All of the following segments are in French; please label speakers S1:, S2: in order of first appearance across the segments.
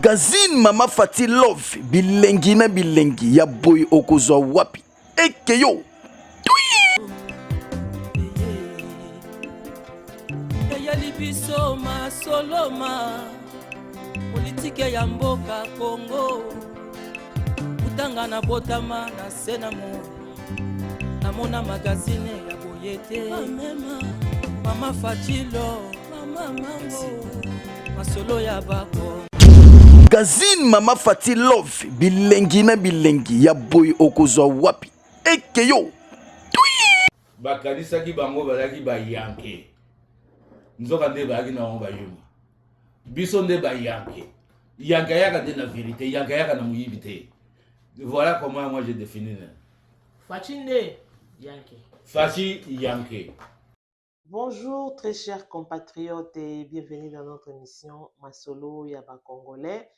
S1: Gazine Mama Fati Love bilengi na bilengi ya boy okozwa wapi ekeyo
S2: Libiso masoloma politike ya mboka Kongo utanga na botama na senamo namona magazine ya boyete Mama Fatilo Mama Mambo masolo ya bako
S1: Gazine Mama Fati Love bilengi na bilengi ya boy okozwa wapi ekeyo
S3: bakanisaki bango balaki bayanke nzoka nde bayaki na bango bayuma biso nde bayanke yanka yaka nde na vérité yanka yaka na moyibi te. Voilà comment moi j'ai défini
S4: Fachi nde yanke.
S3: Fachi yanke.
S4: Bonjour très chers compatriotes et bienvenue dans notre émission Masolo Yaba Congolais.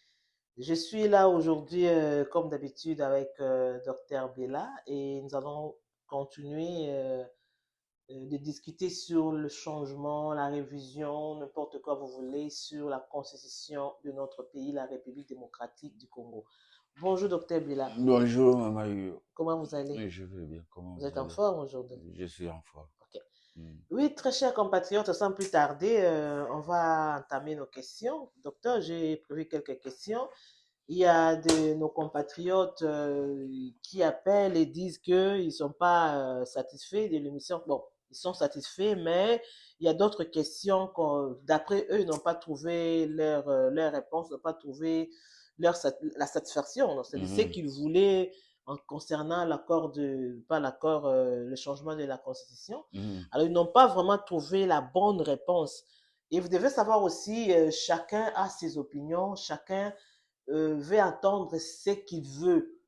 S4: Je suis là aujourd'hui comme d'habitude avec Dr Bella et nous allons continuer de discuter sur le changement, la révision, n'importe quoi vous voulez, sur la constitution de notre pays, la République démocratique du Congo. Bonjour Dr Bella.
S5: Bonjour Maman Yo.
S4: Comment vous allez?
S5: Oui, je vais bien. Comment
S4: vous êtes en forme aujourd'hui?
S5: Je suis en forme.
S4: Ok. Oui, très chers compatriotes, sans plus tarder, on va entamer nos questions. Docteur, j'ai prévu quelques questions. Il y a de nos compatriotes qui appellent et disent qu'ils ne sont pas satisfaits de l'émission. Bon, ils sont satisfaits, mais il y a d'autres questions d'après eux, ils n'ont pas trouvé leur réponse, n'ont pas trouvé la satisfaction. C'est ce qu'ils voulaient en concernant l'accord pas l'accord, le changement de la Constitution. Alors, ils n'ont pas vraiment trouvé la bonne réponse. Et vous devez savoir aussi, chacun a ses opinions, chacun veut entendre ce qu'il veut.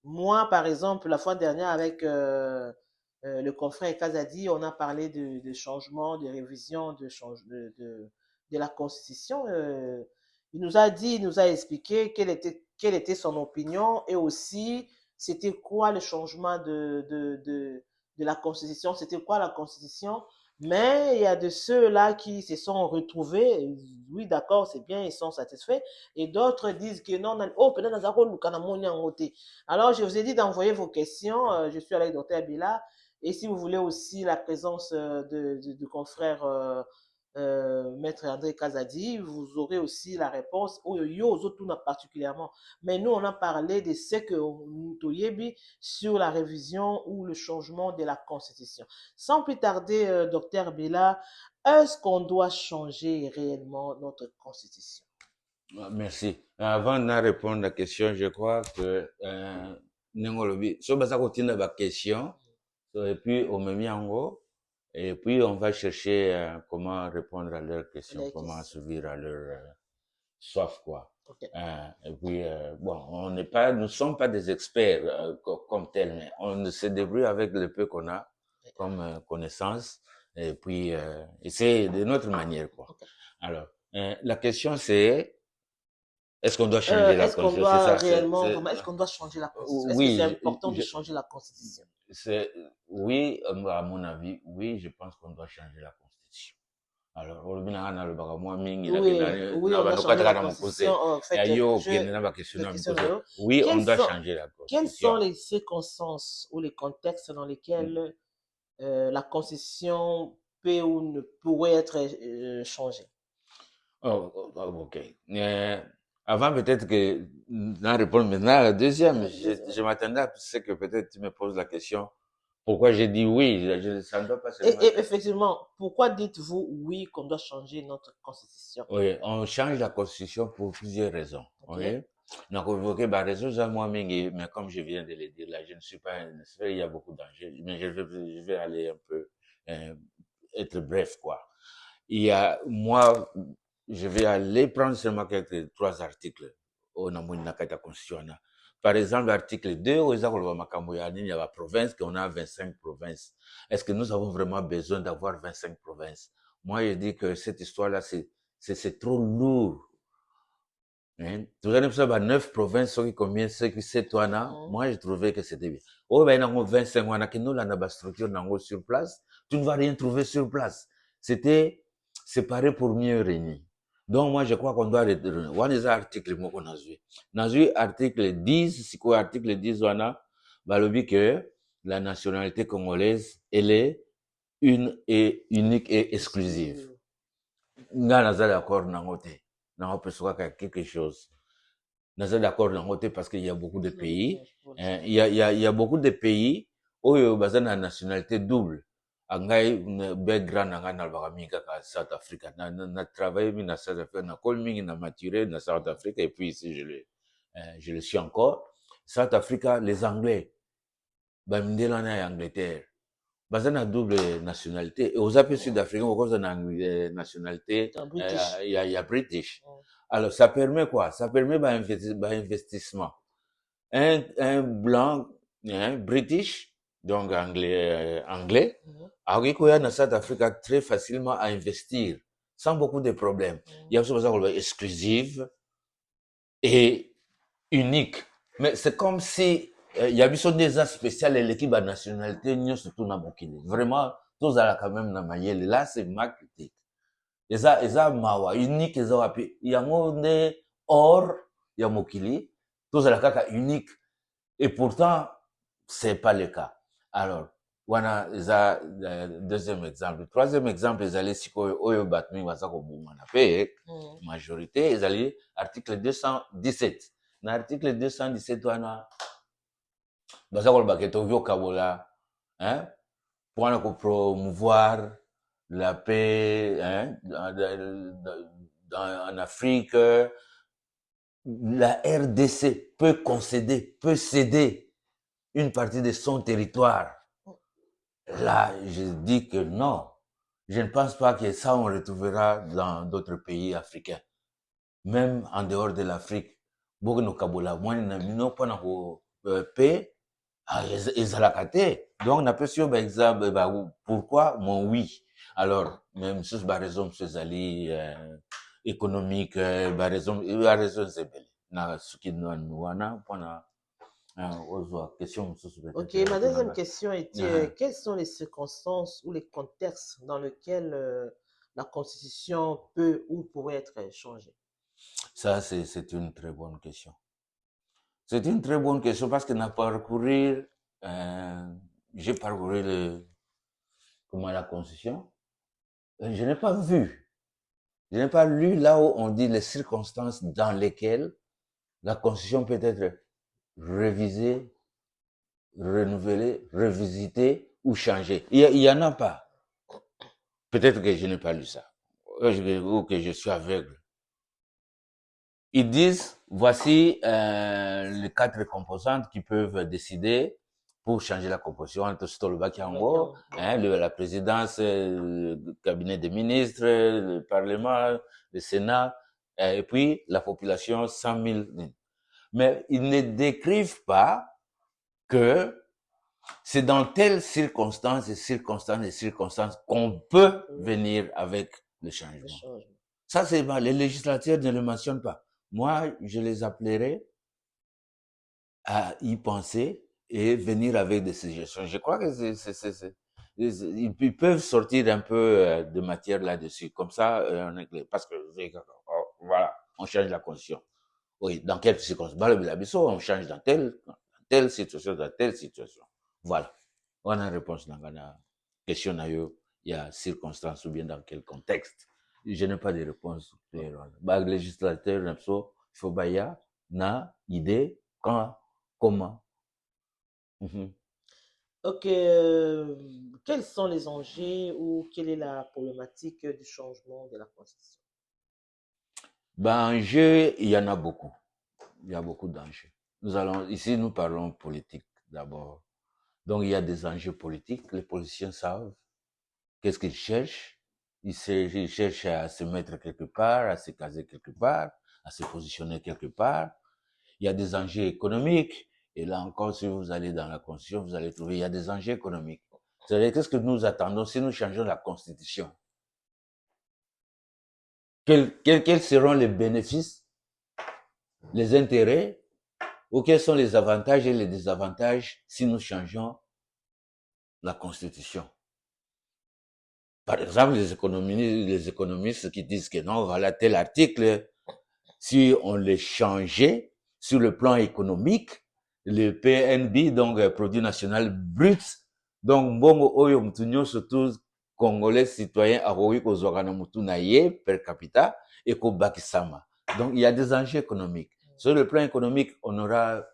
S4: Moi, par exemple, la fois dernière, avec le confrère Kazadi, on a parlé de changement, de révision de la Constitution. Il nous a dit, il nous a expliqué quelle était son opinion et aussi c'était quoi le changement de la Constitution, c'était quoi la Constitution. Mais il y a de ceux-là qui se sont retrouvés, oui d'accord, c'est bien, ils sont satisfaits, et d'autres disent que non, oh, alors je vous ai dit d'envoyer vos questions, je suis avec Dr Bella, et si vous voulez aussi la présence du confrère Maître André Kazadi, vous aurez aussi la réponse, particulièrement. Mais nous, on a parlé de ce que nous sur la révision ou le changement de la Constitution. Sans plus tarder, Dr Bella, est-ce qu'on doit changer réellement notre Constitution?
S5: Merci. Avant de répondre à la question, je crois que si on continue la question, et puis on me met en haut, et puis on va chercher comment répondre à leurs questions, comment subir à leur soif, quoi.
S4: Okay.
S5: Et puis, bon, nous sommes pas des experts comme tels, mais on se débrouille avec le peu qu'on a comme connaissance, et puis, et c'est de notre manière, quoi. Okay. Alors, la question c'est, est-ce qu'on doit changer la Constitution?
S4: Est-ce qu'on doit changer la Constitution? Oui, est-ce que c'est important de changer la Constitution?
S5: Oui, à mon avis, oui, je pense qu'on doit changer la Constitution. Alors, oui, on doit changer la Constitution. Oui, on doit changer la Constitution.
S4: Quelles sont les circonstances ou les contextes dans lesquels la Constitution peut ou ne pourrait être changée?
S5: Ok. Avant, peut-être que d'en répondre maintenant à la deuxième, je m'attendais à ce que peut-être tu me poses la question. Pourquoi j'ai dit oui? Ça ne doit pas se faire.
S4: Et effectivement, pourquoi dites-vous oui qu'on doit changer notre Constitution?
S5: Oui, on change la Constitution pour plusieurs raisons. Okay. Donc, vous évoquez la raison, moi, mais comme je viens de le dire, là, je ne suis pas un expert, il y a beaucoup d'enjeux, mais je vais aller un peu, être bref, quoi. Moi, je vais aller prendre seulement trois articles au Namunakata Constitution. Par exemple, l'article 2, il y a la province, qu'on a 25 provinces. Est-ce que nous avons vraiment besoin d'avoir 25 provinces? Moi, je dis que cette histoire-là, c'est trop lourd. Hein? Vous allez savoir 9 provinces, ceux qui combien, ceux qui c'est toi, moi, je trouvais que c'était bien. Oh, ben, on a 25, on a que nous, la structure, sur place. Tu ne vas rien trouver sur place. C'était séparé pour mieux régner. Donc, moi, je crois qu'on doit retourner. On a des articles, moi, qu'on a vu. On a vu article 10, c'est quoi article 10, on a, bah, le but que la nationalité congolaise, elle est une et unique et exclusive. Nga naza d'accord nango te. Nango pesoka quelque chose. Naza d'accord nango te parce qu'il y a beaucoup de pays. Il y a beaucoup de pays où il y a une nationalité double. Angai background nanga na bakamika ka South Africa. Na travaillé na South Africa, na col mingi na maturé na South Africa et puis ici je le suis encore. South Africa, les Anglais, bamindela na Angleterre. Baza na double nationalité. Et aux appels sud-africains, au na nationalité, il y a British. Alors, ça permet quoi? Ça permet investissement. Un blanc, British, donc anglais, alors qu'il y a dans South Africa très facilement à investir, sans beaucoup de problèmes. Il y a aussi ça exclusive et unique. Mais c'est comme si il y a besoin des spéciales et l'équipe à nationalité, nous surtout na Mokili. Vraiment, tous à la quand même na mayele. Là, c'est ma critique. Eza mawa, unique, eza wapi. Il y a monde or, il y a Mokili. Tous à la kaka unique. Et pourtant, c'est pas le cas. Alors, wana eza deuxième exemple. Troisième exemple, ils allaient si oyo batmi wasako boumana pe majorité, ils allaient article 217. Dans l'article 217, wana basako baketo vyo kabola, hein, pour promouvoir la paix, hein, en Afrique. La RDC peut céder une partie de son territoire. Là, je dis que non. Je ne pense pas que ça on retrouvera dans d'autres pays africains. Même en dehors de l'Afrique. Beaucoup de Kabola, moi, nous pas na paix, ils ont la caté. Donc, on a pu sur exemple, pourquoi mon oui. Alors, même sur la raison, ces alliés économiques, la raison c'est belle. Na ce qui nous wana pona question.
S4: Ok, ma deuxième question était quelles sont les circonstances ou les contextes dans lesquels la constitution peut ou pourrait être changée?
S5: Ça, c'est une très bonne question. C'est une très bonne question parce que j'ai parcouru la constitution. Je n'ai pas vu. Je n'ai pas lu là où on dit les circonstances dans lesquelles la constitution peut être révisée, renouvelée, revisitée ou changée. Il y en a pas. Peut-être que je n'ai pas lu ça. Ou que je suis aveugle. Ils disent, voici les 4 composantes qui peuvent décider pour changer la composition entre Stolbakiango, la présidence, le cabinet des ministres, le parlement, le Sénat, et puis la population 100 000. Mais ils ne décrivent pas que c'est dans telles circonstances qu'on peut venir avec le changement. Ça, c'est mal. Les législateurs ne le mentionnent pas. Moi, je les appellerai à y penser et venir avec des suggestions. Je crois que ils peuvent sortir un peu de matière là-dessus. Comme ça, parce que, voilà, on change la constitution. Oui, dans quelle circonstance? On change dans telle situation. Voilà. On a une réponse dans la question. Il y a circonstance ou bien dans quel contexte. Je n'ai pas de réponse. Le législateur, il faut baya, na, idée, quand, comment.
S4: Ok, quels sont les enjeux ou quelle est la problématique du changement de la constitution?
S5: Enjeux, il y en a beaucoup. Il y a beaucoup d'enjeux. Ici, nous parlons politique d'abord. Donc, il y a des enjeux politiques. Les politiciens savent qu'est-ce qu'ils cherchent. Ils cherchent à se mettre quelque part, à se caser quelque part, à se positionner quelque part. Il y a des enjeux économiques. Et là encore, si vous allez dans la Constitution, vous allez trouver, il y a des enjeux économiques. C'est-à-dire, qu'est-ce que nous attendons si nous changeons la Constitution? Quels seront les bénéfices, les intérêts, ou quels sont les avantages et les désavantages si nous changeons la Constitution? Par exemple, les économistes qui disent que non, voilà tel article, si on le changeait sur le plan économique, le PNB, donc produit national brut, donc mbongo oyo mutu nyonso surtout congolais citoyens akoki kozwaka na mutu na ye per capita ekobakisama. Donc il y a des enjeux économiques. Sur le plan économique, on aura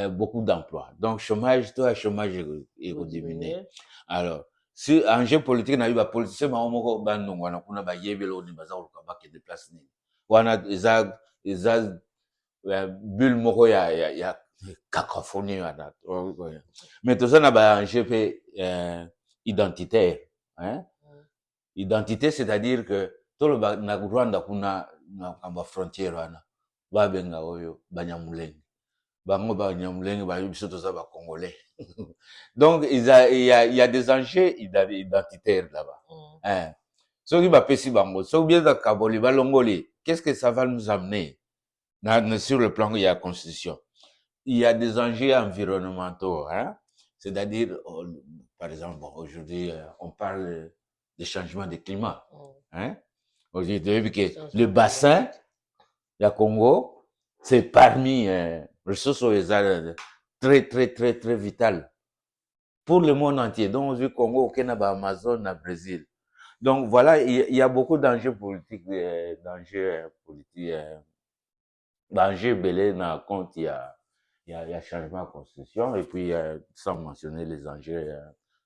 S5: beaucoup d'emplois. Donc chômage, toi chômage est diminué. Alors si enjeu politique na ba politicien ba moko ba ndongwana kuna ba yebelo ni baza ko ba ke déplacer ni. Wana eza bulle moko ya cacophonie wana. Mais tout ça na ba enjeu identitaire, hein? Identité, c'est-à-dire que tout le na Rwanda kuna na kamba frontière wana ba benga oyo banyamulenge. Bango banyamulenge ba biso toza ba congolais. Donc il y a des enjeux identitaires là-bas. Hein? Ceux qui va pesi bango, ceux bien da kaboli balongoli, qu'est-ce que ça va nous amener sur le plan de la constitution? Il y a des enjeux environnementaux, hein? C'est-à-dire, par exemple, bon, aujourd'hui, on parle des changements de climat. Hein? Aujourd'hui, que le bassin, le Congo, c'est parmi les ressources très, très, très, très vitales pour le monde entier. Donc, du Congo, au Kenya, Amazon, au Brésil. Donc, voilà, il y a beaucoup d'enjeux politiques, d'enjeux belés dans le compte, il y a changement de constitution, et puis, sans mentionner les enjeux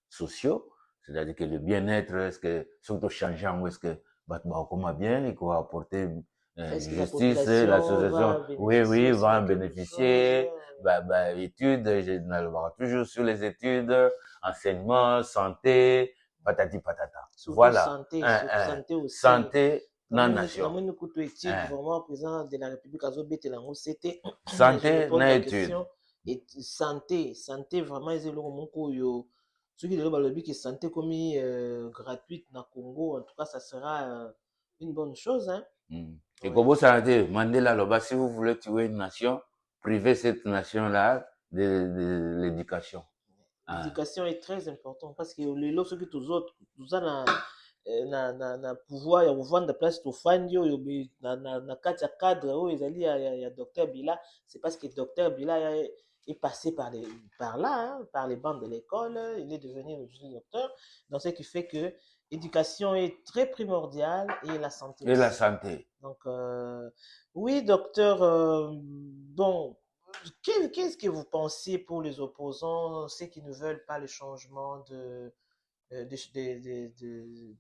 S5: sociaux, c'est-à-dire que le bien-être, est-ce que, surtout changeant, ou est-ce que, comment bien, il faut apporter justice, l'association, oui, va en bénéficier, études, toujours sur les études, enseignement, santé, patati patata.
S4: Surtout
S5: Voilà.
S4: santé aussi.
S5: Santé, na nation.
S4: Vraiment, président de la République, c'était
S5: santé, na étude.
S4: Et santé, vraiment, ils ont ceux qui disent que santé comme gratuite dans le Congo, en tout cas, ça sera une bonne chose. Hein?
S5: Et comme ça a dit, Mandela Loba, si vous voulez tuer une nation, privez cette nation-là de l'éducation.
S4: L'éducation est très importante parce que les lorsque tous autres, nous avons na pouvoir ya kovanda place tofandi oyo na kati ya cadre oyo ezali ya docteur Bila, c'est parce que docteur Bila est passé par là, hein, par les bancs de l'école, il est devenu docteur, donc ce qui fait que l'éducation est très primordiale et la santé.
S5: Et aussi. La santé.
S4: Donc oui docteur, bon, qu'est-ce que vous pensez pour les opposants, ceux qui ne veulent pas le changement de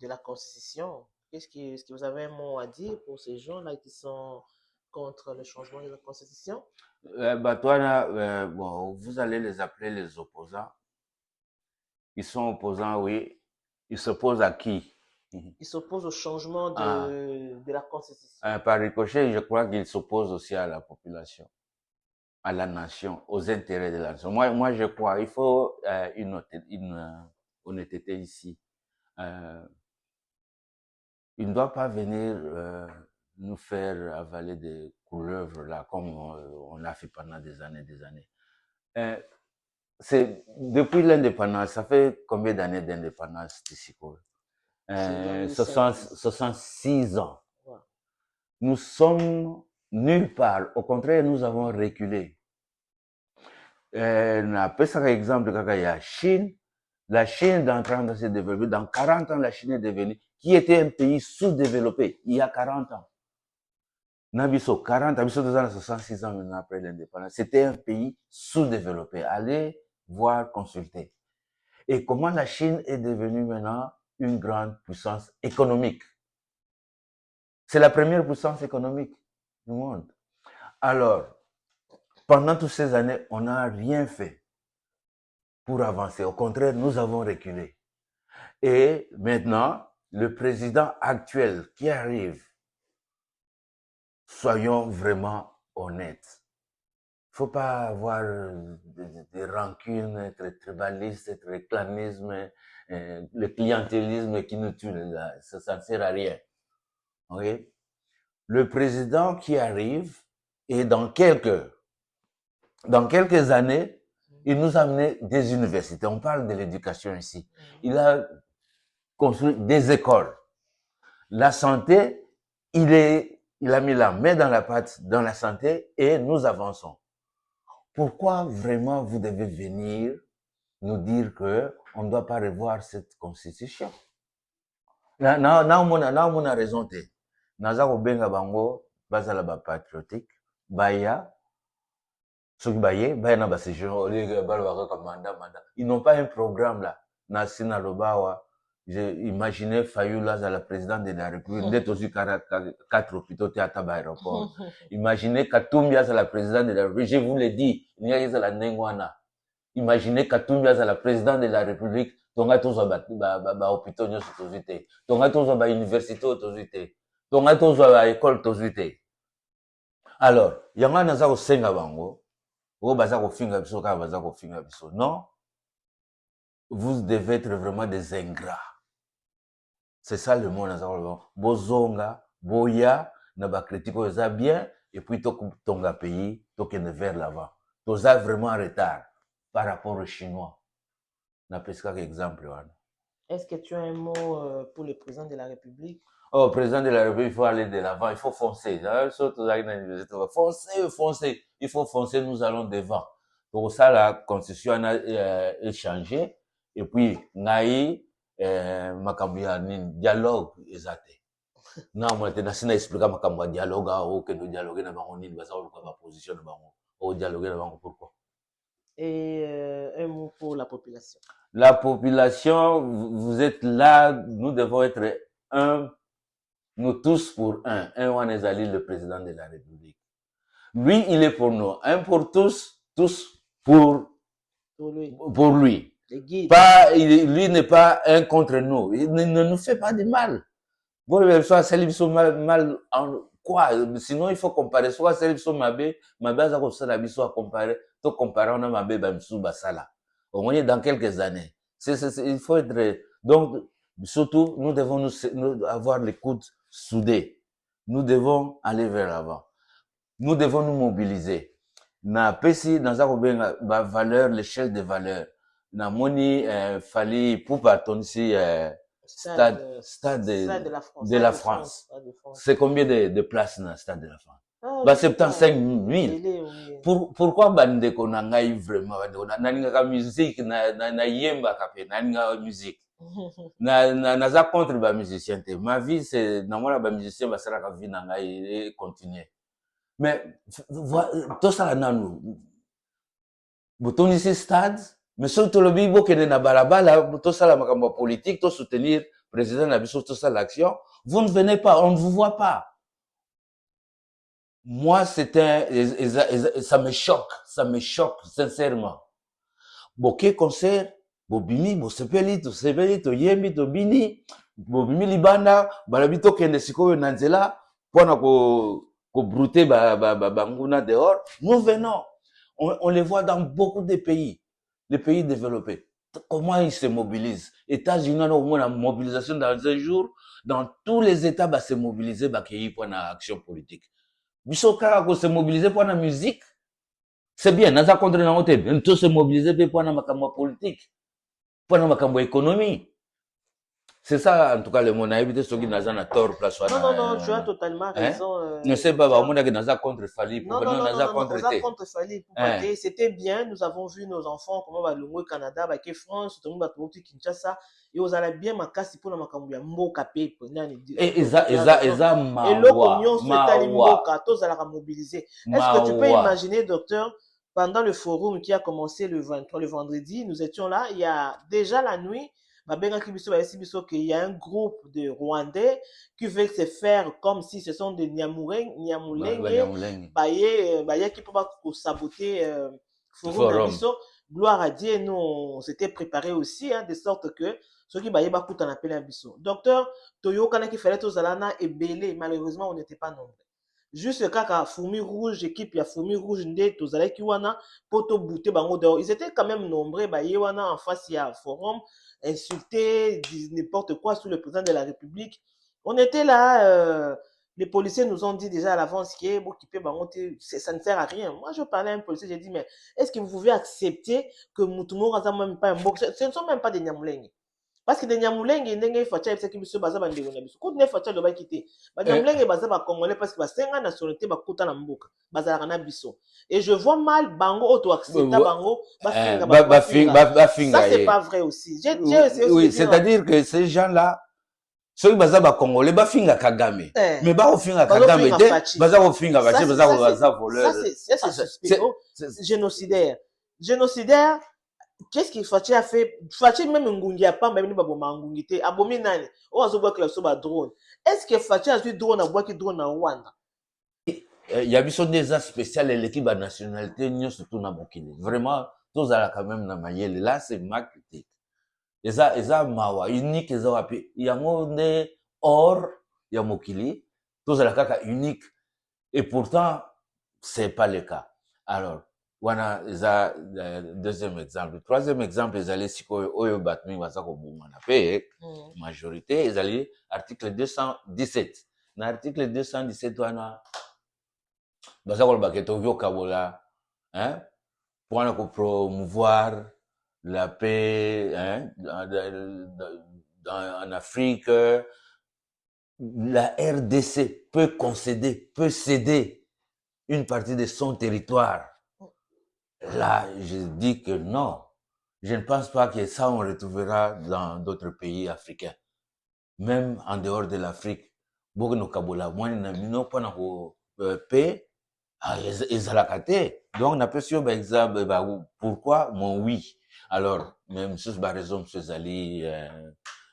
S4: la Constitution? Est-ce que vous avez un mot à dire pour ces gens-là qui sont contre le changement de la Constitution?
S5: Bon, vous allez les appeler les opposants. Ils sont opposants, oui. Ils s'opposent à qui?
S4: Ils s'opposent au changement de la Constitution.
S5: Par ricochet, je crois qu'ils s'opposent aussi à la population, à la nation, aux intérêts de la nation. Moi je crois il faut une honnêteté ici. Il ne doit pas venir nous faire avaler des couleuvres là, comme on a fait pendant des années. C'est depuis l'indépendance, ça fait combien d'années d'indépendance d'ici? 66 ans. Ouais. Nous sommes nulle part. Au contraire, nous avons reculé. Par exemple, la Chine est en train de se développer. Dans 40 ans, la Chine est devenue, qui était un pays sous-développé, il y a 40 ans. Nabiso, 40 ans, 66 ans maintenant après l'indépendance, c'était un pays sous-développé. Allez voir, consulter. Et comment la Chine est devenue maintenant une grande puissance économique. C'est la première puissance économique du monde. Alors, pendant toutes ces années, on n'a rien fait pour avancer. Au contraire, nous avons reculé. Et maintenant, le président actuel qui arrive, soyons vraiment honnêtes. Il ne faut pas avoir des rancunes, être tribaliste, être clanisme, le clientélisme qui nous tue, là, ça ne sert à rien. Okay? Le président qui arrive, et dans quelques années, il nous a amené des universités. On parle de l'éducation ici. Il a construire des écoles. La santé, il a mis la main dans la pâte, dans la santé, et nous avançons. Pourquoi vraiment vous devez venir nous dire que on ne doit pas revoir cette constitution? Na on a raison te. Naza ko benga bango bazala ba patriotique, baya soki baye baya na ba séjour mandat. Ils n'ont pas un programme là. Na sina lobawa, j'ai imaginé Fayulu la président de la République, d'être aussi 4 hôpitaux théâtre à l'aéroport. Imaginez Katumbi à la présidente de la République, je vous l'ai dit, il y a la Nengwana. Imaginez Katumbi à la présidente de la République, tonga tozo ba hôpitaux nyoso tozite, tonga tozo ba université tozite, tonga tozo ba école tozite. Alors, yanga naza ko senga bango, o baza ko finga biso ka baza ko finga biso. Non, vous devez être vraiment des ingrats. C'est ça le mot naza ko bozonga, boya na ba critique oza bien et puis tonga pays, tokende vers l'avant. Toza vraiment en retard par rapport aux Chinois. On a presque un exemple.
S4: Est-ce que tu as un mot pour le président de la République?
S5: Oh, président de la République, il faut aller de l'avant, il faut foncer. Foncer, il faut foncer, nous allons devant. Pour ça, la constitution a changé. Et puis, Naï, Makambia, dialogue, exact. Non, moi, je n'ai pas expliqué Makambia dialogue, que nous dialoguer dans ma position, au dialoguer dans pourquoi.
S4: Et un mot pour la population.
S5: La population, vous êtes là, nous devons être un, nous tous pour un. Un Wan Ali, le président de la République. Lui, il est pour nous. Un pour tous, tous pour lui. Pas, lui n'est pas un contre nous. Il ne nous fait pas de mal. Bon, mal en quoi? Sinon, il faut comparer. Soit celle qui Mabé, Mabé, ça comparer. Tout comparer, on a Mabé, Bamsou, Basala. Au moins, dans quelques années. Il faut être, donc, surtout, nous devons nous avoir les coudes soudés. Nous devons aller vers l'avant. Nous devons nous mobiliser. Na pesi, dans la valeur, l'échelle des valeurs. Na moni, fali, pour partir ici, stade de la France. C'est combien de places dans le stade de la France? Bah, 75 000. Pourquoi bandeko na ngai vraiment na musique na yemba kapé na musique na za contre ba musicien te. Ma vie c'est na mona ba musicien ba sala ka vie na ngai et continuer. Mais tout ça nanu botoni ce stade mais surtout le bibo que na balabala tout ça la makambo politique tout soutenir président na biso tout ça l'action, vous ne venez pas, on ne vous voit pas. Moi, ça me choque, sincèrement. Boké concert, bobimi, bosepeli, to yembi, to bini, bobimi libanda, balabito kende sikoyo nanzela, pona ko brouter banguna dehors. Nous venons. On les voit dans beaucoup de pays, les pays développés. Comment ils se mobilisent? États-Unis, on a au moins la mobilisation dans un jour, dans tous les États, bah, se mobiliser, bah, qu'il y ait pour une action politique. Bisoka ko se mobiliser pour la musique, c'est bien. Naza contre na hote, tout se mobiliser pour la makambo politique, pour la makambo économie. C'est ça, en tout cas, le monde a évité ce qui n'a pas tort place.
S4: Non, tu as totalement raison.
S5: Ne sais pas, on a que naza contre Fali,
S4: non, contre Fali. C'était bien. Nous avons vu nos enfants comment va le Canada, va que France, tout le monde va trouver Kinshasa. Et vous allez bien ma casse pour la makambo mboka pe.
S5: Et eza ma.
S4: Et l'opinion c'est mboka, tous allons mobiliser. Est-ce que tu peux imaginer, docteur, pendant le forum qui a commencé le 23, le vendredi, nous étions là, il y a déjà la nuit. Il y a un groupe de Rwandais qui veulent se faire comme si ce sont des Nyamulenge qui peuvent saboter Forum. Gloire à Dieu, nous on s'était préparé aussi, de sorte que ceux qui baillent beaucoup en appellent un biseau. Docteur, Toyo Kana qui fallait aux Alana et Belé, malheureusement on n'était pas nombreux. Juste quand Fourmi Rouge, équipe, il y a Fourmi Rouge, tous allés qui wana, poto bouté bango dehors. Ils étaient quand même nombreux, wana en face il y a Forum. Insulter, n'importe quoi sur le président de la République. On était là, les policiers nous ont dit déjà à l'avance que ça ne sert à rien. Moi, je parlais à un policier, j'ai dit, mais est-ce que vous pouvez accepter que Moutoumou Raza même pas un bok? Ce ne sont même pas des Nyamulenge. parce que de Nyamulenge ndenge facha ebisaki biso baza bandeko na biso kutu ne facha lobaki te Banyamulenge baza ba congolais parce que basenga nationalité bakuta na mboka bazalaka na biso et je vois mal bango auto accepta bango
S5: bafinga
S4: ça c'est pas vrai aussi
S5: oui c'est-à-dire que ces gens-là ceux baza ba congolais bafinga Kagame mais ba ofinga Kagame te baza ofinga bache baza voleur
S4: ça c'est génocidaire. Qu'est-ce que Fachi a fait? Fachi même Ngungi a pas même baboma Ngungi te abomi nani o azoboa que la soba drone. Est-ce que Fachi a vu drone à bois qui drone à Rwanda?
S5: Il y a besoin des spécial et l'équipe à nationalité n'y surtout na Bokini. Vraiment tous à la quand même na mayele là c'est ma critique. Eza mawa unique eza wapi il y a monde or il y a mokili tous à la kaka unique et pourtant c'est pas le cas. Alors wana eza deuxième exemple. Troisième exemple ezali sikoyo oyo batmi bazako bumana pe majorité ezali article 217. Na article 217 wana bazako baketo vyokabola hein pour promouvoir la paix hein, en Afrique. La RDC peut céder une partie de son territoire. Là, je dis que non. Je ne pense pas que ça, on retrouvera dans d'autres pays africains. Même en dehors de l'Afrique. Beaucoup de Kabola, moi, nous pas paix, ils ont la caté. Donc, on a pu sur exemple, pourquoi mon oui. Alors, même sur la raison, M. Zali,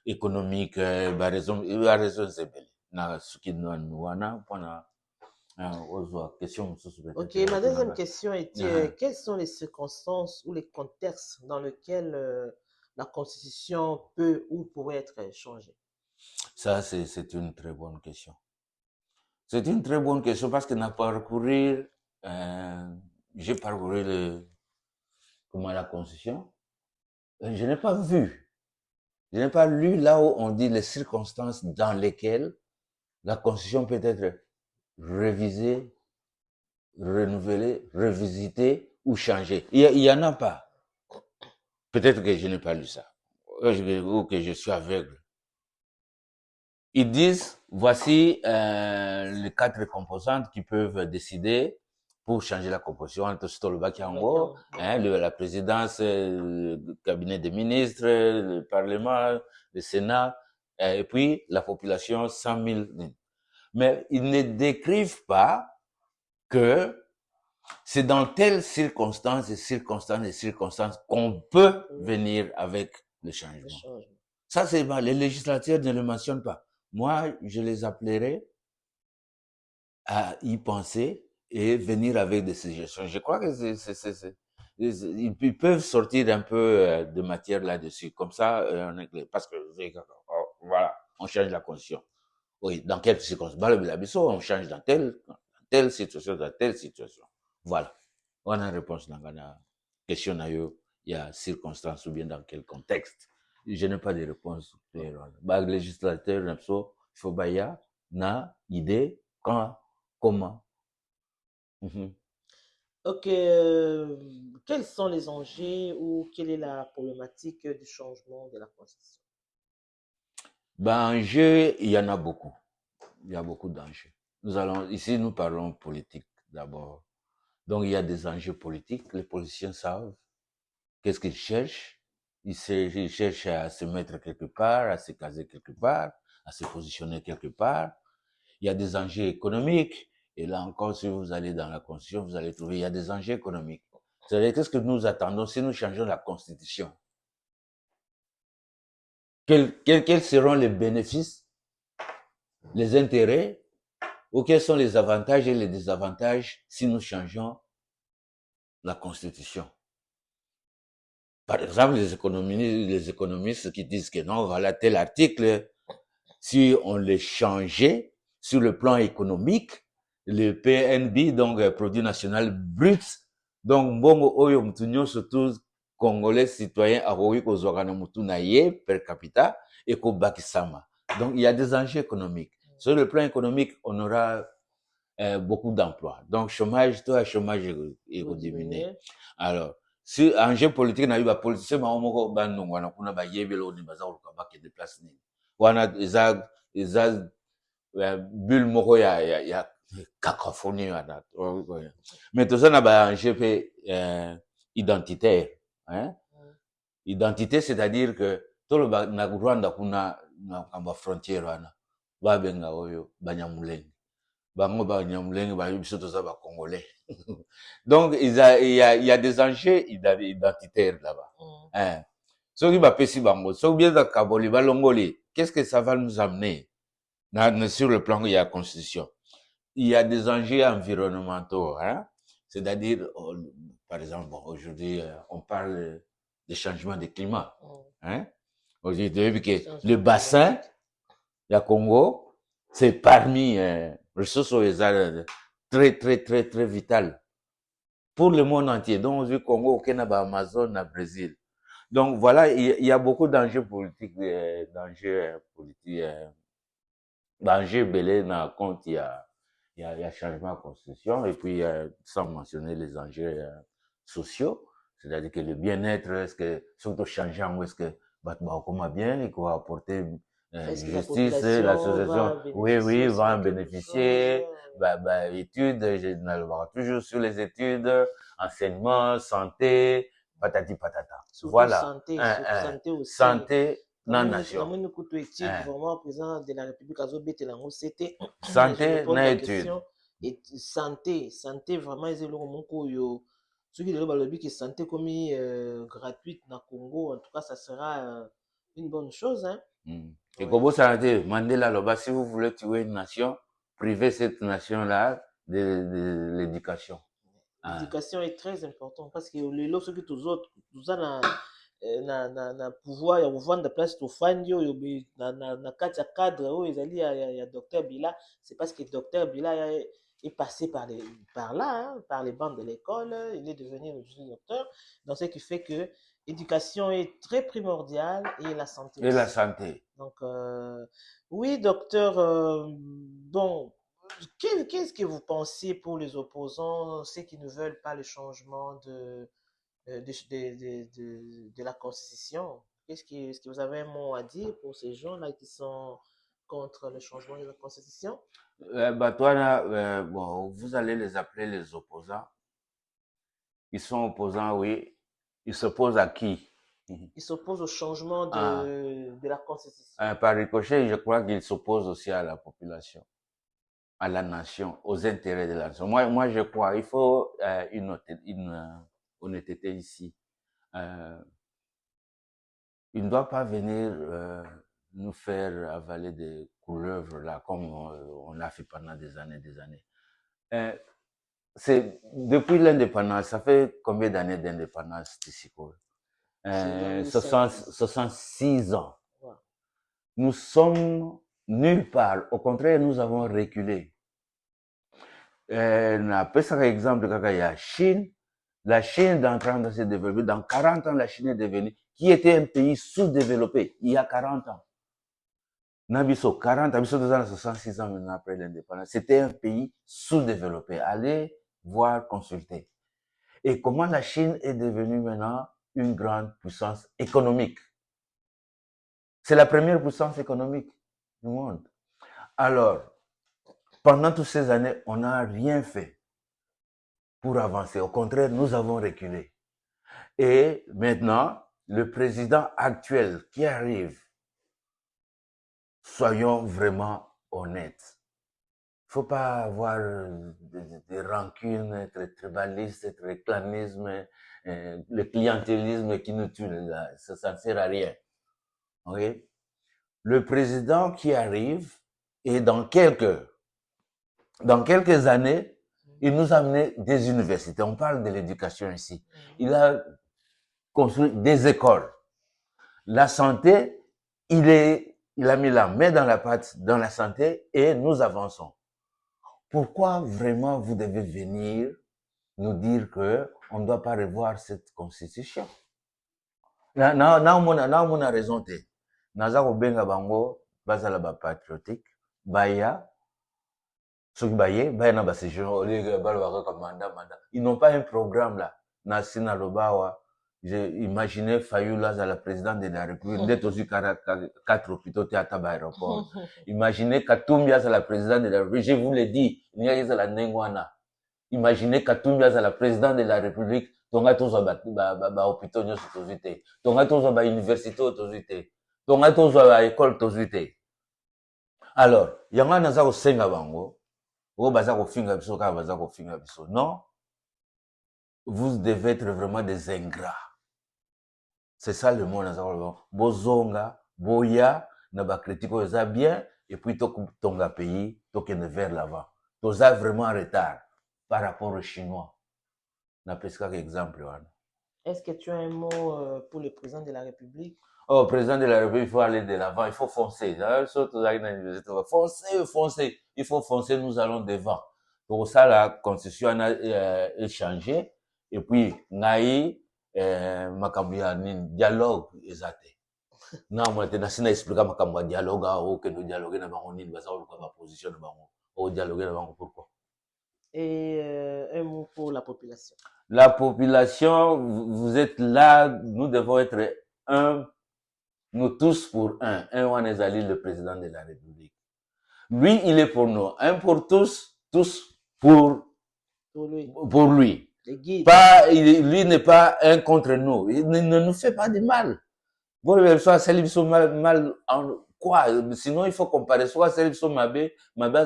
S5: économique, la raison, c'est belle. Na ce qui nous a question.
S4: Ok, ma deuxième question était quelles sont les circonstances ou les contextes dans lesquels la constitution peut ou pourrait être changée?
S5: Ça, c'est une très bonne question. C'est une très bonne question parce que j'ai parcouru la constitution. Je n'ai pas vu. Je n'ai pas lu là où on dit les circonstances dans lesquelles la constitution peut être révisée, renouvelée, revisitée ou changée. Il y en a pas. Peut-être que je n'ai pas lu ça. Ou que je suis aveugle. Ils disent, voici les 4 composantes qui peuvent décider pour changer la composition entre Stolbakiango, la présidence, le cabinet des ministres, le parlement, le Sénat, et puis la population 100 000. Mais ils ne décrivent pas que c'est dans telles circonstances qu'on peut venir avec le changement. Ça, c'est mal. Les législateurs ne le mentionnent pas. Moi, je les appellerai à y penser et venir avec des suggestions. Je crois que ils peuvent sortir un peu de matière là-dessus. Comme ça, parce que, voilà, on change la constitution. Oui, dans quelle circonstance? On change dans telle situation. Voilà. On a une réponse dans la question. Il y a circonstance ou bien dans quel contexte. Je n'ai pas de réponse. Le législateur, il faut baya, na, idée, quand, comment.
S4: Ok. Quels sont les enjeux ou quelle est la problématique du changement de la constitution?
S5: Enjeux, il y en a beaucoup. Il y a beaucoup d'enjeux. Ici, nous parlons politique d'abord. Donc, il y a des enjeux politiques. Les politiciens savent qu'est-ce qu'ils cherchent. Ils cherchent à se mettre quelque part, à se caser quelque part, à se positionner quelque part. Il y a des enjeux économiques. Et là encore, si vous allez dans la Constitution, vous allez trouver, il y a des enjeux économiques. C'est-à-dire, qu'est-ce que nous attendons si nous changeons la Constitution? Quels seront les bénéfices, les intérêts, ou quels sont les avantages et les désavantages si nous changeons la Constitution? Par exemple, les économistes qui disent que non, voilà tel article, si on le changeait sur le plan économique, le PNB, donc produit national brut, donc bongo oyo mutunyo surtout congolais citoyens aroui kozwaka mutu na ye per capita et ko bakisama. Donc il y a des enjeux économiques. Sur le plan économique, on aura beaucoup d'emplois. Donc chômage, toi chômage est diminué. Alors si enjeu politique na yo bapoliticien bango moko bandongwana kuna bayebeli oni baza koluka bakende place nini wana eza bulle moko ya cacophonie wana mais toza na baenjeu mpe identitaire hein? Identité c'est-à-dire que toloba na Rwanda kuna na kamba frontière wana babenga oyo banyamulenge bango banyamulenge ba biso toza ba congolais donc il y a des enjeux identitaires là-bas hein soki bapesi bango soki bieza kaboli balongoli qu'est-ce que ça va nous amener sur le plan de la constitution il y a des enjeux environnementaux hein c'est-à-dire par exemple bon, aujourd'hui on parle des changements de climat hein aujourd'hui que le bassin du Congo c'est parmi ressources très très très très vitales pour le monde entier. Donc, au Congo, au Kenya, Amazon, au Brésil. Donc, voilà, il y a beaucoup d'enjeux politiques, d'enjeux belés dans le compte, il y a changement de constitution, et puis, sans mentionner les enjeux sociaux, c'est-à-dire que le bien-être, est-ce que, surtout changeant, est-ce que, comment bien, il faut apporter justice, l'association, oui, va en bénéficier, études, toujours sur les études, enseignement, santé, patati patata.
S4: Surtout
S5: Voilà.
S4: santé aussi.
S5: Santé, dans la nation.
S4: Vraiment, président de la République, c'était
S5: santé, dans études.
S4: Santé, vraiment, ils ont ceux qui disent que santé comme gratuite dans le Congo, en tout cas, ça sera une bonne chose. Hein?
S5: Et comme ça a été, Mandela Loba, si vous voulez tuer une nation, privez cette nation-là de l'éducation.
S4: L'éducation est très importante parce que les lorsque tous autres, nous avons na pouvoir ya kovanda place tofandi oyo na kati ya cadre oyo ezali ya docteur Bila, c'est parce que docteur Bila est passé par là, hein, par les bancs de l'école, il est devenu docteur, donc ce qui fait que l'éducation est très primordiale et la santé.
S5: Et aussi. La santé.
S4: Donc, oui, docteur, bon, qu'est-ce que vous pensez pour les opposants, ceux qui ne veulent pas le changement de la Constitution? Est-ce que vous avez un mot à dire pour ces gens-là qui sont contre le changement de la Constitution?
S5: Bon, vous allez les appeler les opposants. Ils sont opposants, oui. Ils s'opposent à qui?
S4: Ils s'opposent au changement de la Constitution.
S5: Par ricochet, je crois qu'ils s'opposent aussi à la population, à la nation, aux intérêts de la nation. Moi je crois il faut une honnêteté ici. Il ne doit pas venir nous faire avaler des couleuvres là, comme on l'a fait pendant des années. C'est depuis l'indépendance, ça fait combien d'années d'indépendance d'ici? 66 ans. Ouais. Nous sommes nulle part. Au contraire, nous avons reculé. Par exemple, la Chine est en train de se développer. Dans 40 ans, la Chine est devenue, qui était un pays sous-développé il y a 40 ans. Nabiso, 66 ans maintenant après l'indépendance, c'était un pays sous-développé. Allez voir, consulter. Et comment la Chine est devenue maintenant une grande puissance économique. C'est la première puissance économique du monde. Alors, pendant toutes ces années, on n'a rien fait pour avancer. Au contraire, nous avons reculé. Et maintenant, le président actuel qui arrive, soyons vraiment honnêtes. Il ne faut pas avoir des rancunes, être tribaliste, être clanisme, le clientélisme qui nous tue, ça ne sert à rien. Okay? Le président qui arrive, et dans quelques années, il nous a amené des universités. On parle de l'éducation ici. Il a construit des écoles. La santé, il a mis la main dans la pâte, dans la santé, et nous avançons. Pourquoi vraiment vous devez venir nous dire que on ne doit pas revoir cette constitution? Na on a raison te. Naza ko benga bango bazala ba patriotique, baya soki baye na ba séjour au lieu ba mandat. Ils n'ont pas un programme là. Nasina Lobawa, j'ai imaginé Fayoula à la présidente de la République, d'être aussi 4 hôpitaux théâtre à l'aéroport. Imaginez Katumbi à la présidente de la République, je vous l'ai dit, il y a la Nengwana. Imaginez Katumbi à la présidente de la République, tonga tozo ba hôpitaux nyonso tozite, tonga tozo ba université tozite, tonga tozo ba école tozite. Alors, yanga naza ko senga bango, o baza ko finga biso ka baza ko finga biso. Non, vous devez être vraiment des ingrats. C'est ça le mot naza ko bozonga, boya na ba critique oza bien et puis tonga pays, tokende vers l'avant. Toza vraiment en retard par rapport aux Chinois. Na pesca exemple.
S4: Est-ce que tu as un mot pour le président de la République?
S5: Oh, président de la République, il faut aller de l'avant, il faut foncer. Foncer, il faut foncer, nous allons devant. Pour ça, la constitution a changé. Et puis, Naï, Makambia, dialogue, exact. Non, moi, je n'ai pas expliqué Makambia dialogue, que nous dialoguons dans ma position, au dialoguer dans pourquoi.
S4: Et un mot pour la population.
S5: La population, vous êtes là, nous devons être un, nous tous pour un. Un Wanezali, le président de la République. Lui, il est pour nous. Un pour tous, tous pour lui. Pour lui. Pas, lui n'est pas un contre nous. Il ne nous fait pas de mal. Bon, mal en quoi? Sinon, il faut comparer. Soit celle qui Mabé, Mabé,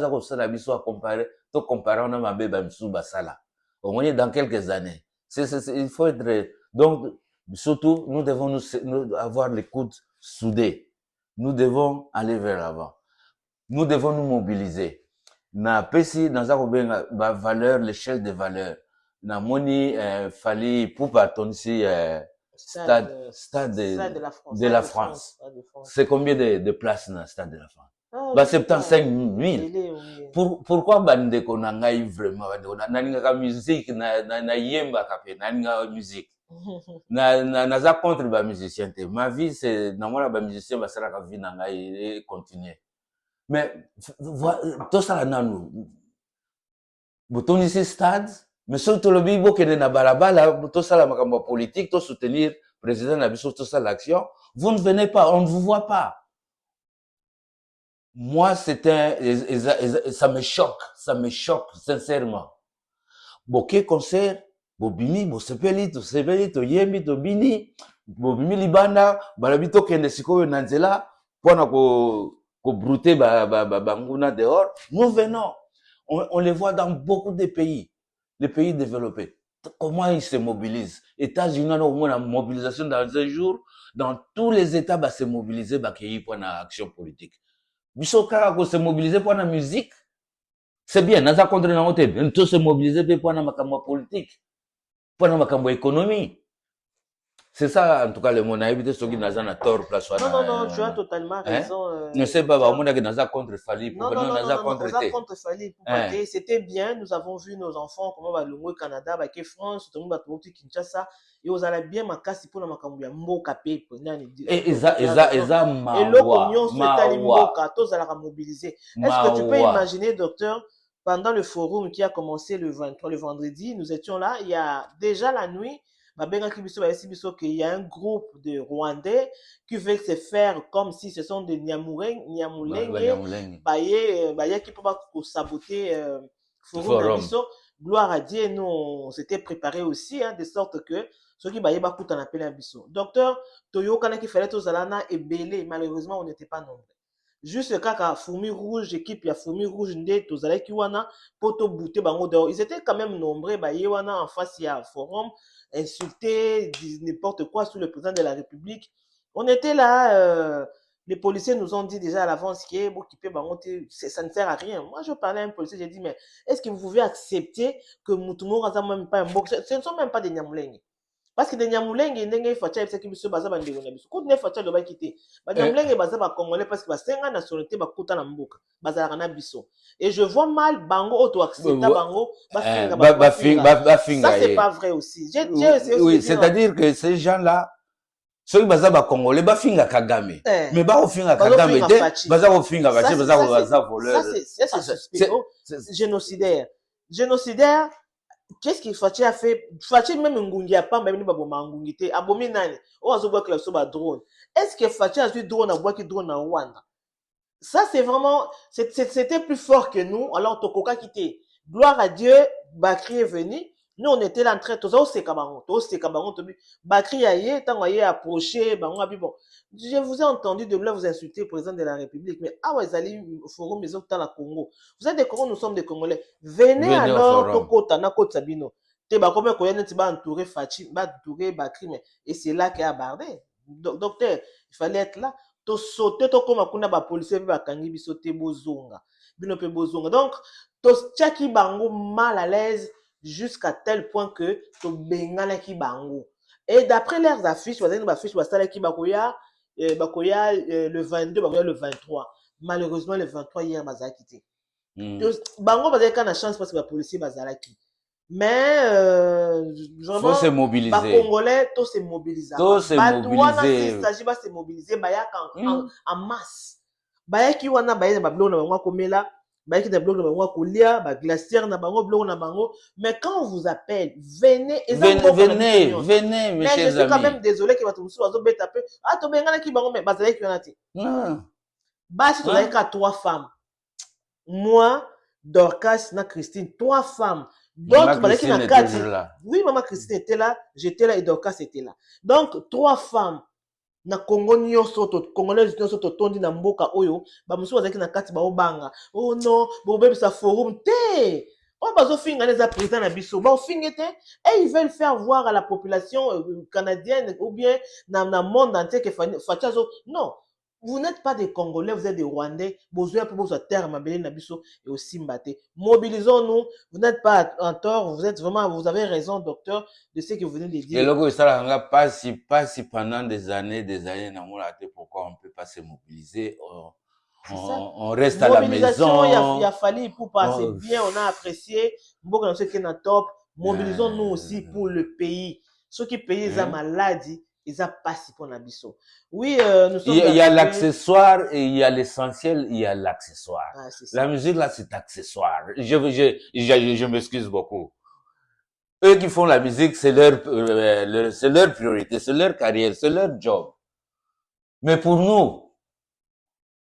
S5: ça comparer. To comparer, on a Mabé, Bamsou, Basala. Au moins, dans quelques années. Il faut être, donc, surtout, nous devons nous avoir les coudes soudés. Nous devons aller vers l'avant. Nous devons nous mobiliser. Na pesi, dans la valeur, l'échelle des valeurs. Na moni, fallait, pour partir ici, stade de la France. C'est combien de places dans le stade de la France? Bah, 75 000. Pourquoi bandeko na ngai vraiment na musique na yemba kapé na musique na za contre ba musicien te ma vie c'est na moi ba musicien ba sala ka vie na ngai et continuer mais tout ça nanu botoni ce stade mais surtout le bibo que na balabala tout ça la makambo politique tout soutenir président na biso tout ça l'action vous ne venez pas on ne vous voit pas. Moi, ça me choque, sincèrement. Boké concert, bobimi, bosepeli, to yembi, to bini, bobimi libanda, balabito kende sikoyo nanzela, pona ko brouter banguna dehors. Nous venons. On les voit dans beaucoup de pays, les pays développés. Comment ils se mobilisent? États-Unis, on a au moins la mobilisation dans un jour, dans tous les États, bah, se mobiliser, bah, qu'il y ait pour une action politique. Bisoka ko se mobiliser pour la musique, c'est bien. Naza contre na hote, on se mobiliser pour la makambo politique, pour la makambo économie. C'est ça en tout cas le monde a évité ce qui naza na tort place.
S4: Non, tu as totalement raison.
S5: Ne sais pas, on a que naza contre Fali,
S4: non, naza contre Fali pour que c'était bien. Nous avons vu nos enfants comment va le Canada, va que France, tout le monde va trouver Kinshasa. Et vous allez bien ma casse pour la makambo mboka pe
S5: et le
S4: cognon c'est mboka tous à la mobiliser. Est-ce que tu peux imaginer docteur pendant le forum qui a commencé le 23 le vendredi, nous étions là, il y a déjà la nuit qu'il y a un groupe de Rwandais qui veulent se faire comme si ce sont des Nyamulenge qui peuvent saboter forum. Gloire à Dieu, nous on s'était préparé aussi de sorte que ceux qui baillent beaucoup en appel à biso. Docteur Toyo kana qui fallait tous alana et belé, malheureusement on n'était pas nombreux. Juste le cas à Fourmi Rouge, équipe ya Fourmi Rouge ndé tous allait qui wana poto bouté bango dehors. Ils étaient quand même nombreux baillé wana en face il y a forum insulter n'importe quoi sur le président de la République. On était là les policiers nous ont dit déjà à l'avance que ça ne sert à rien. Moi, je parlais à un policier, j'ai dit, mais est-ce que vous pouvez accepter que Moutoumou n'a même pas un box? Ce ne sont même pas des Nyamulenge. Parce que des Nyamulenge, ils sont facha qui sont basés dans les Nyamulenge. Quand on facha, ils quitter. Les Nyamulenge basés dans Congolais parce que les 5 ans nationalité bakuta na mboka, basés na biso. Et je vois mal Bango auto accepter Bango ça c'est pas vrai aussi.
S5: Oui, c'est-à-dire que ces gens-là ceux qui baza ba Congolais ba finga Kagame mais ba ofinga Kagame de baza ofinga bache baza voleur
S4: ça c'est génocidaire qu'est-ce que Fachi a fait? Fachi même Ngungi a pas même baboma Ngungi te abomi nani. On a voir que la soba drone. Est-ce que Fachi a su drone à boire qui drone à Rwanda? Ça c'est vraiment c'était plus fort que nous. Alors Tokoka quitté. Gloire à Dieu, Bakri est venu. Nous on était là en train tous c'est Kabaron, Bakri a yé tant a approché bon. Je vous ai entendu de là vous insulter le président de la République, mais ah ouais, allez au forum maison dans la Congo. Vous êtes des Congolais, nous sommes des Congolais. Venez alors Tokota na Côte Sabino. Te ba combien koyen ti ba entouré Fachi, ba entouré Bakri, mais et c'est là qu'il a bardé. Docteur, il fallait être là. To sauter to comme kuna ba policier ba kangi biso te bozonga. Bino pe bozonga. Donc to tchaki bango mal à l'aise jusqu'à tel point que to bengana ki bango. Et d'après leurs affiches, vous avez une affiche qui bakoya le 22, bakoya le 23. Malheureusement le 23 hier bazala quitté. Bango bazala kana chance parce que ba policier bazala qui. Mais vraiment
S5: faut se mobiliser.
S4: Ba Congolais tous se mobiliser.
S5: Tous se mobiliser.
S4: Il s'agit pas se mobiliser baya en masse. Baya ki wana baya ba blona bango komela. Qui des blocs de Kolia, glacière na bango, bloc na bango. Mais quand on vous appelle, venez,
S5: venez, mes chers amis.
S4: Mais je suis quand même désolé que votre monsieur oiseau bête un peu. Ah, tu bengana qui bango, mais bazalé qui en a ti. Bah, si tu as qu'à 3 femmes. Moi, Dorcas, na Christine, 3 femmes. Donc, qui na 4. Oui, maman Christine était là, j'étais là et Dorcas était là. Donc, 3 femmes. Na Congo nyonso to Congolais nyonso to tondi na mboka oyo ba musu bazaki na kati ba obanga oh non bo bébé ça forum te on bazo finga les président na biso ba fingete et ils veulent faire voir à la population canadienne ou bien na monde entier que Fachazo non. Vous n'êtes pas des Congolais, vous êtes des Rwandais. Besoin pour votre terre, Mabélé Nabiso et aussi Mbaté. Mobilisons-nous. Vous n'êtes pas en tort. Vous êtes vraiment, vous avez raison, docteur, de ce que vous venez de dire.
S5: Et logo, ça n'a pas si pendant des années, pourquoi on ne peut pas se mobiliser? On reste à la maison.
S4: Il a fallu pour passer bien. On a apprécié. Beaucoup de ceux qui sont top. Mobilisons-nous aussi pour le pays. Ceux qui payent la maladie. Ils ont passé pour l'Abisso. Oui, nous sommes.
S5: Il y a l'accessoire et il y a l'essentiel, il y a l'accessoire. Ah, la musique, là, c'est accessoire. Je m'excuse beaucoup. Eux qui font la musique, c'est leur priorité, c'est leur carrière, c'est leur job. Mais pour nous,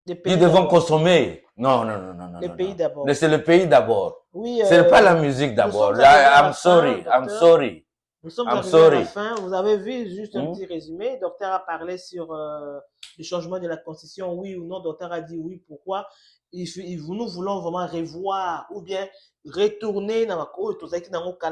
S5: ils devons consommer. Non.
S4: Le pays d'abord.
S5: C'est le pays d'abord.
S4: Oui,
S5: c'est pas la musique d'abord. I'm sorry.
S4: Nous sommes arrivés à la fin. Vous avez vu juste un petit résumé. Le docteur a parlé sur le changement de la constitution, oui ou non. Le docteur a dit oui. Pourquoi? Nous voulons vraiment revoir ou bien retourner dans la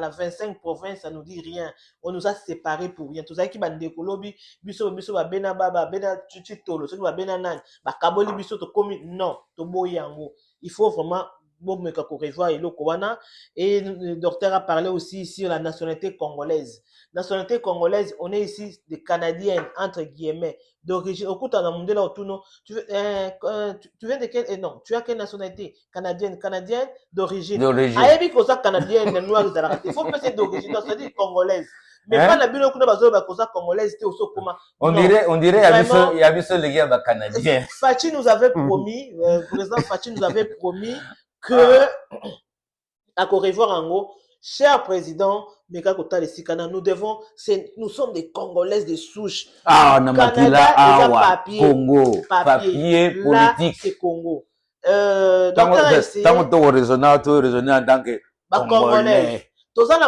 S4: 25 provinces, ça nous dit rien. On nous a séparés pour rien. Tout ça qui va décolobi, biso bena baba, bena chuchitolo, ce qui va bena nan, ba kaboli biso to komi non, to boyango. Il faut vraiment et le docteur a parlé aussi sur la nationalité congolaise. Nationalité congolaise, on est ici des Canadiennes, entre guillemets, d'origine. Au coup, tu viens de quelle? Non, tu as quelle nationalité? Canadienne d'origine. Canadienne, noire, il faut passer d'origine, c'est-à-dire congolaise. Mais pas la bulle congolaise, c'était aussi comment.
S5: On dirait, il y avait ce les gars canadiens.
S4: Fachi nous avait promis, le président Fachi nous avait promis que à Côte-d'Ivoire en haut, cher président Meka Kota de Sikana, nous sommes des Congolaises de souche.
S5: Canada, Congo, papier politique.
S4: C'est Congo.
S5: Tant que raisonner en tant que Congolais.
S4: Docteur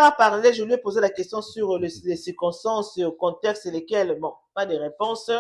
S4: a parlé, je lui ai posé la question sur les circonstances, le contexte et lesquels, bon, pas de réponse.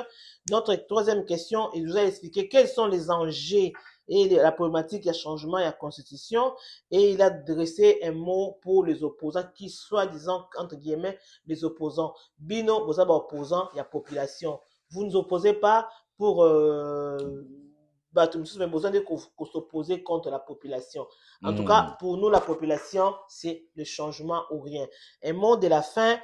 S4: Notre troisième question, il nous a expliqué quels sont les enjeux et la problématique, il y a changement, il y a constitution, et il a dressé un mot pour les opposants qui, soi-disant, entre guillemets, les opposants. Bino, vous avez opposants, il y a population. Vous ne nous opposez pas pour... nous avons besoin de s'opposer contre la population. En tout cas, pour nous, la population, c'est le changement ou rien. Un mot de la fin.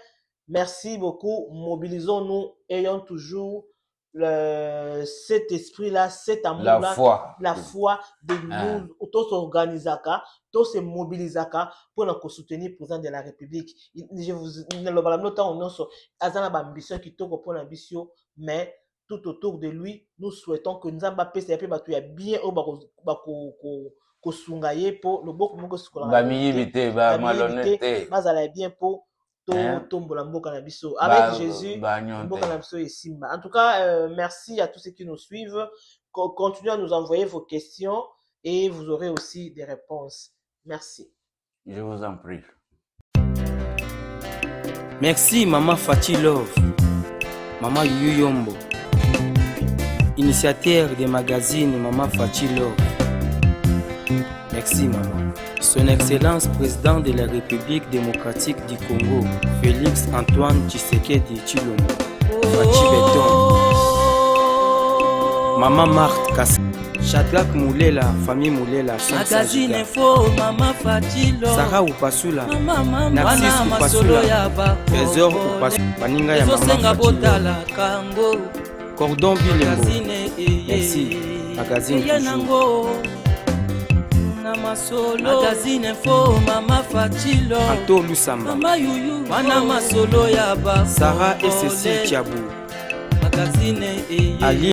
S4: Merci beaucoup. Mobilisons-nous. Ayons toujours cet esprit-là, cet amour-là. La foi de nous. Tous s'organiser, tous se mobiliser pour nous soutenir le président de la République. Je vous ambition, mais tout autour de lui, nous souhaitons que nous ayons bien kosunga ye po loboko moko sukola
S5: ba miyibite ba malhonnêteté
S4: bazala bien po tombola mboka na biso avec Jésus mboka na biso esimba. En tout cas, merci à tous ceux qui nous suivent. Continuez à nous envoyer vos questions et vous aurez aussi des réponses. Merci.
S5: Je vous en prie.
S2: Merci Maman Fati Love, Maman Yuyu Yombo, initiateur des magazines Maman Fati Love. Merci Maman. Son Excellence Président de la République démocratique du Congo, Félix Antoine Tshisekedi Tshilombo, Fati Beton. Maman Marthe Kassé, Shadrach Moulela, famille Moulela,
S6: Magazine Info, Maman Fati Love,
S2: Sarah Upasula, Narcisse Upasula, Trésor Upasula, Baninga ya Maman Fati Love, Cordon Bilembo. Merci, Magazine toujours.
S6: Magazine Info, Maman Fati Love,
S2: Anto Lusamba,
S6: Mama Yuyu, Wana Masolo Yaba,
S2: Sarah et Cécile Tiabou,
S6: Magazine
S2: Ali